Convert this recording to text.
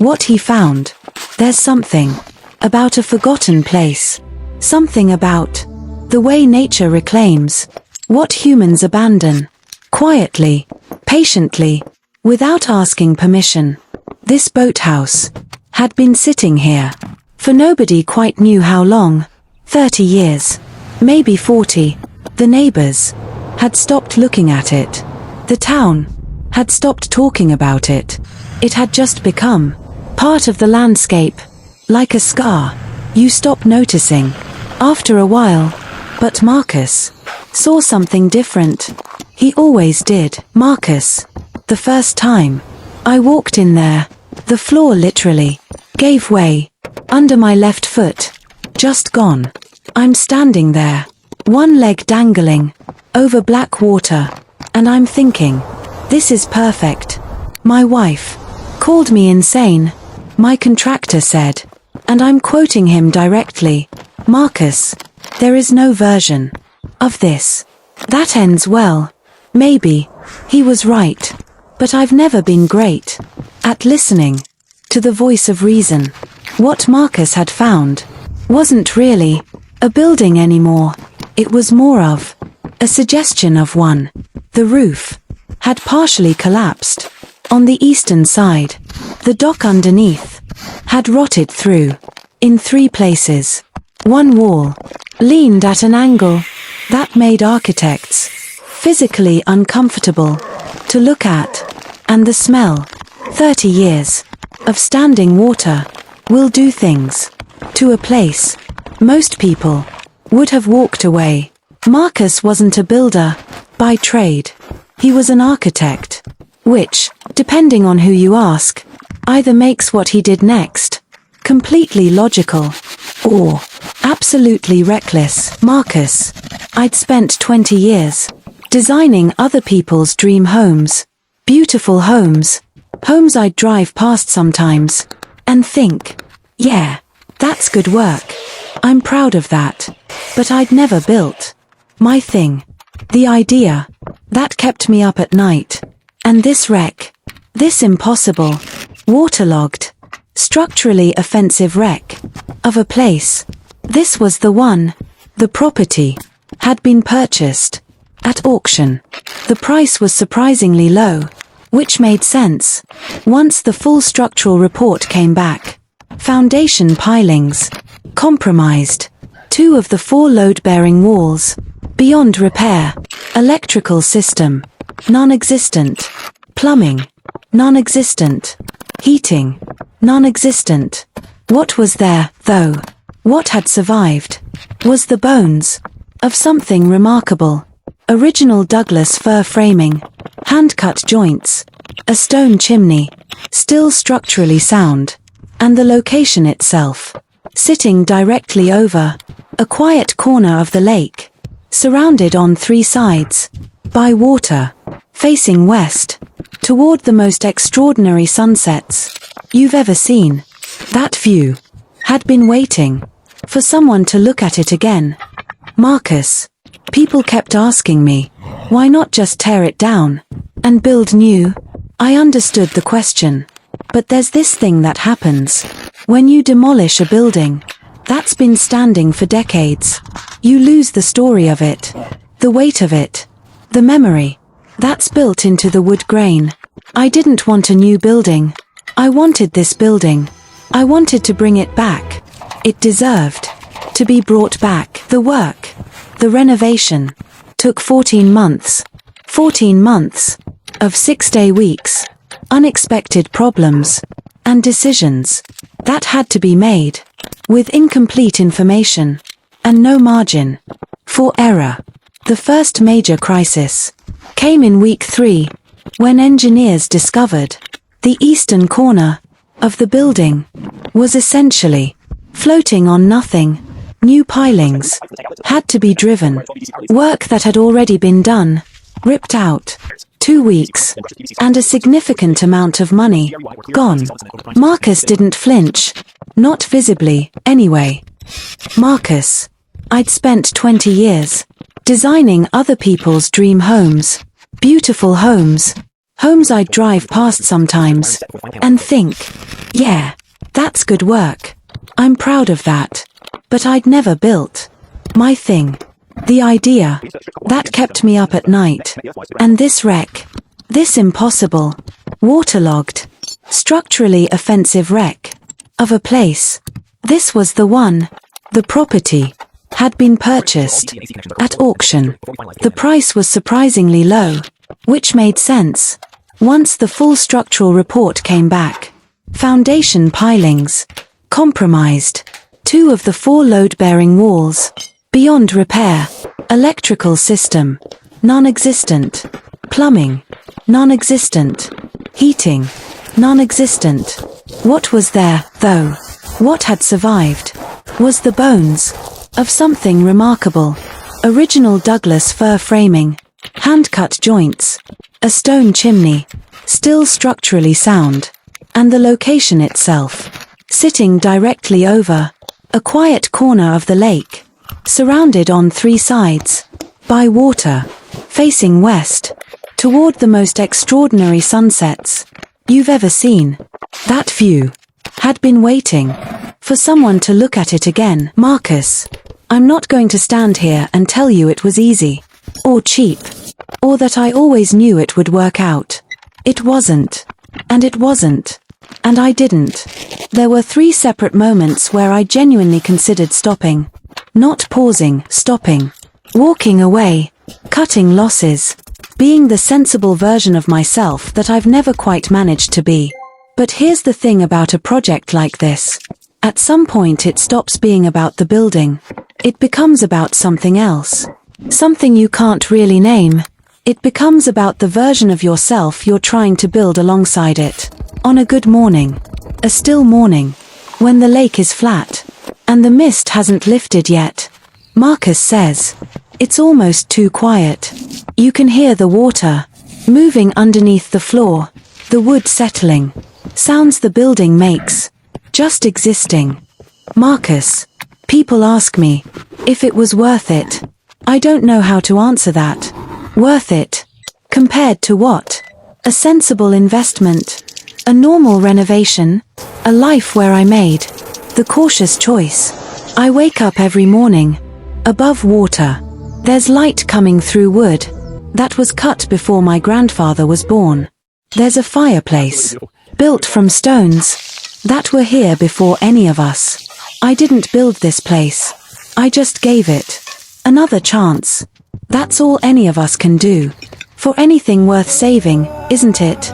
What he found. There's something about a forgotten place. Something about the way nature reclaims what humans abandon. Quietly, patiently, without asking permission. This boathouse had been sitting here for nobody quite knew how long. 30 years. Maybe 40. The neighbors had stopped looking at it. The town had stopped talking about it. It had just become part of the landscape. Like a scar. You stop noticing after a while. But Marcus saw something different. He always did. Marcus. The first time I walked in there, the floor literally gave way under my left foot. Just gone. I'm standing there, one leg dangling over black water, and I'm thinking, this is perfect. My wife called me insane. My contractor said, and I'm quoting him directly, Marcus, there is no version of this that ends well. Maybe he was right, but I've never been great at listening to the voice of reason. What Marcus had found wasn't really a building anymore. It was more of a suggestion of one. The roof had partially collapsed on the eastern side. The dock underneath had rotted through in 3 places. One wall leaned at an angle that made architects physically uncomfortable to look at, and the smell. 30 years of standing water will do things to a place most people would have walked away. Marcus wasn't a builder by trade. He was an architect, which, depending on who you ask, either makes what he did next completely logical or absolutely reckless. Marcus, I'd spent 20 years designing other people's dream homes, beautiful homes, homes I'd drive past sometimes and think, yeah, that's good work. I'm proud of that. But I'd never built my thing. The idea that kept me up at night. And this wreck, this impossible, waterlogged, structurally offensive wreck of a place. This was the one. The property had been purchased at auction. The price was surprisingly low, which made sense once the full structural report came back. Foundation pilings compromised. 2 of the 4 load-bearing walls beyond repair. Electrical system non-existent. Plumbing non-existent. Heating non-existent. What was there, though? What had survived was the bones of something remarkable. Original Douglas fir framing, hand-cut joints, a stone chimney, still structurally sound, and the location itself, sitting directly over a quiet corner of the lake, surrounded on 3 sides by water, facing west, toward the most extraordinary sunsets you've ever seen. That view had been waiting for someone to look at it again. Marcus, people kept asking me, why not just tear it down and build new? I understood the question. But there's this thing that happens when you demolish a building that's been standing for decades. You lose the story of it, the weight of it, the memory that's built into the wood grain. I didn't want a new building. I wanted this building. I wanted to bring it back. It deserved to be brought back. The work, the renovation, took 14 months. 14 months of 6-day weeks, unexpected problems, and decisions that had to be made with incomplete information and no margin for error. The first major crisis came in week 3, when engineers discovered the eastern corner of the building was essentially floating on nothing. New pilings had to be driven. Work that had already been done, ripped out. 2 weeks, and a significant amount of money gone. Marcus didn't flinch, not visibly, anyway. Marcus, I'd spent 20 years designing other people's dream homes, beautiful homes, Homes I'd drive past sometimes and think, yeah, that's good work. I'm proud of that. But I'd never built my thing. The idea that kept me up at night. And this wreck, this impossible, waterlogged, structurally offensive wreck of a place. This was the one. The property had been purchased at auction. The price was surprisingly low, which made sense. Once the full structural report came back, foundation pilings, compromised, 2 of the 4 load-bearing walls, beyond repair, electrical system, non-existent, plumbing, non-existent, heating, non-existent. What was there, though? What had survived? Was the bones of something remarkable. Original Douglas fir framing, hand-cut joints, a stone chimney, still structurally sound, and the location itself, sitting directly over a quiet corner of the lake, surrounded on 3 sides by water, facing west, toward the most extraordinary sunsets you've ever seen. That view had been waiting for someone to look at it again. Marcus, I'm not going to stand here and tell you it was easy, or cheap, or that I always knew it would work out. It wasn't. And it wasn't. And I didn't. There were 3 separate moments where I genuinely considered stopping. Not pausing, stopping. Walking away. Cutting losses. Being the sensible version of myself that I've never quite managed to be. But here's the thing about a project like this. At some point it stops being about the building. It becomes about something else. Something you can't really name. It becomes about the version of yourself you're trying to build alongside it. On a good morning, a still morning, when the lake is flat, and the mist hasn't lifted yet, Marcus says, it's almost too quiet. You can hear the water moving underneath the floor, the wood settling, sounds the building makes, just existing. Marcus, people ask me if it was worth it. I don't know how to answer that. Worth it? Compared to what? A sensible investment? A normal renovation? A life where I made the cautious choice. I wake up every morning, above water. There's light coming through wood that was cut before my grandfather was born. There's a fireplace, built from stones, that were here before any of us. I didn't build this place. I just gave it another chance. That's all any of us can do. For anything worth saving, isn't it?